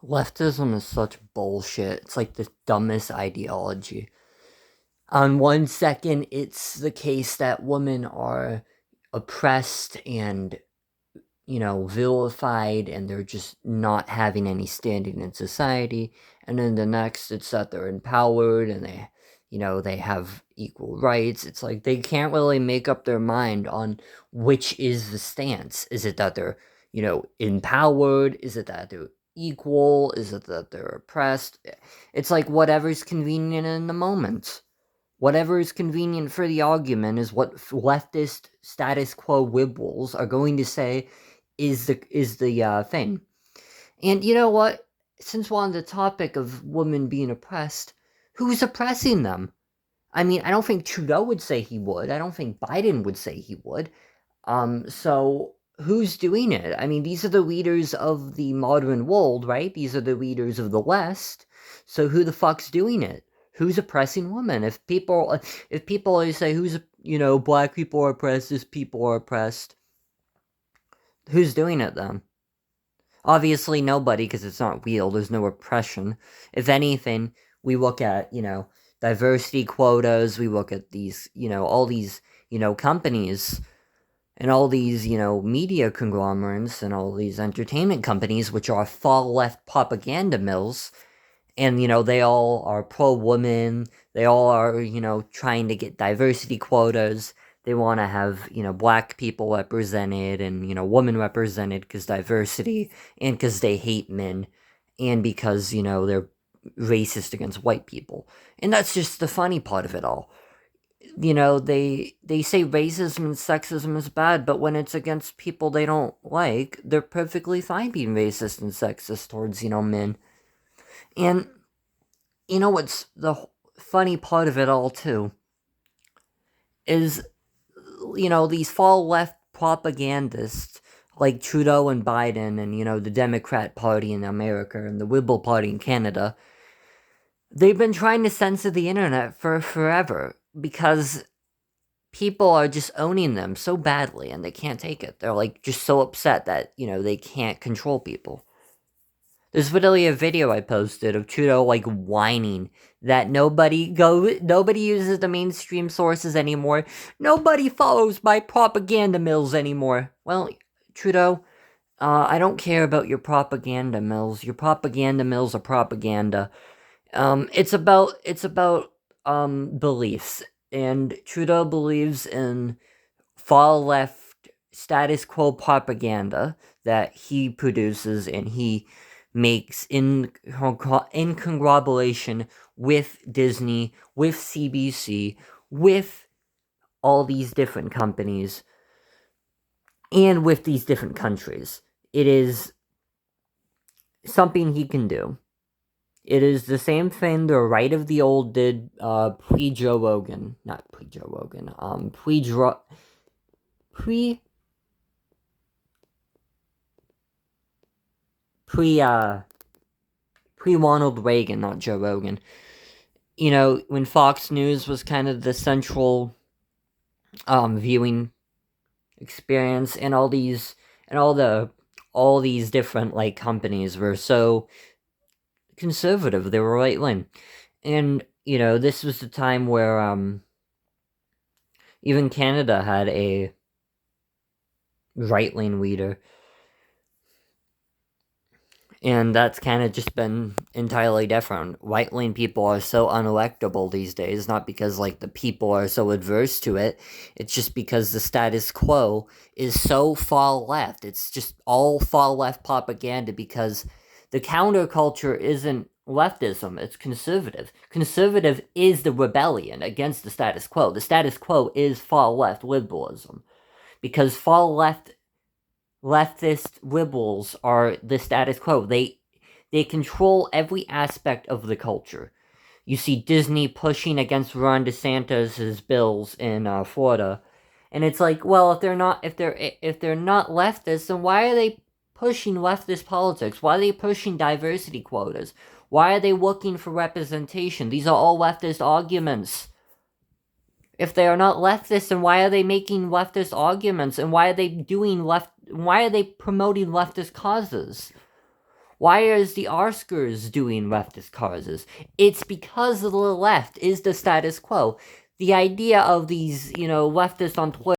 Leftism is such bullshit. It's like the dumbest ideology. On one second, it's the case that women are oppressed and, vilified and they're just not having any standing in society. And then the next, it's that they're empowered and they have equal rights. It's like they can't really make up their mind on which is the stance. Is it that they're, empowered? Is it that they're equal? Is it that they're oppressed? It's like whatever's convenient in the moment. Whatever is convenient for the argument is what leftist status quo liberals are going to say is the thing. And you know what? Since we're on the topic of women being oppressed, who's oppressing them? I mean, I don't think Trudeau would say he would. I don't think Biden would say he would. So who's doing it? I mean, these are the leaders of the modern world, right? These are the leaders of the West. So who the fuck's doing it? Who's oppressing women? If people always say black people are oppressed, this people are oppressed, who's doing it then? Obviously nobody, because it's not real. There's no oppression. If anything, we look at diversity quotas. We look at these all these companies and all these, media conglomerates and all these entertainment companies, which are far left propaganda mills, and, they all are pro woman, they all are, trying to get diversity quotas. They want to have, black people represented and, women represented because diversity, and because they hate men, and because, they're racist against white people. And that's just the funny part of it all. They say racism and sexism is bad, but when it's against people they don't like, they're perfectly fine being racist and sexist towards, men. And what's the funny part of it all too is these far left propagandists like Trudeau and Biden and the Democrat Party in America and the Liberal Party in Canada. They've been trying to censor the internet for forever because people are just owning them so badly and they can't take it. They're like just so upset that, they can't control people. There's literally a video I posted of Trudeau like whining that nobody uses the mainstream sources anymore. Nobody follows my propaganda mills anymore. Well, Trudeau, I don't care about your propaganda mills. Your propaganda mills are propaganda. It's about beliefs, and Trudeau believes in far left status quo propaganda that he produces and he makes in conglomeration with Disney, with CBC, with all these different companies, and with these different countries. It is something he can do. It is the same thing the right of the old did pre-Joe Rogan. Not pre-Joe Rogan. Pre Ronald Reagan, not Joe Rogan. When Fox News was kind of the central viewing experience, and all these different like companies were so conservative, they were right wing. And this was the time where even Canada had a right wing leader. And that's kind of just been entirely different. Right-wing people are so unelectable these days, not because, like, the people are so adverse to it. It's just because the status quo is so far left. It's just all far left propaganda because the counterculture isn't leftism, it's conservative. Conservative is the rebellion against the status quo. The status quo is far left liberalism. Because far left leftist liberals are the status quo. They control every aspect of the culture. You see Disney pushing against Ron DeSantis' bills in Florida, and it's like, well, if they're not leftist, then why are they pushing leftist politics? Why are they pushing diversity quotas? Why are they looking for representation? These are all leftist arguments. If they are not leftist, then why are they making leftist arguments? And why are they promoting leftist causes? Why is the Oscars doing leftist causes? It's because the left is the status quo. The idea of these, leftists on Twitter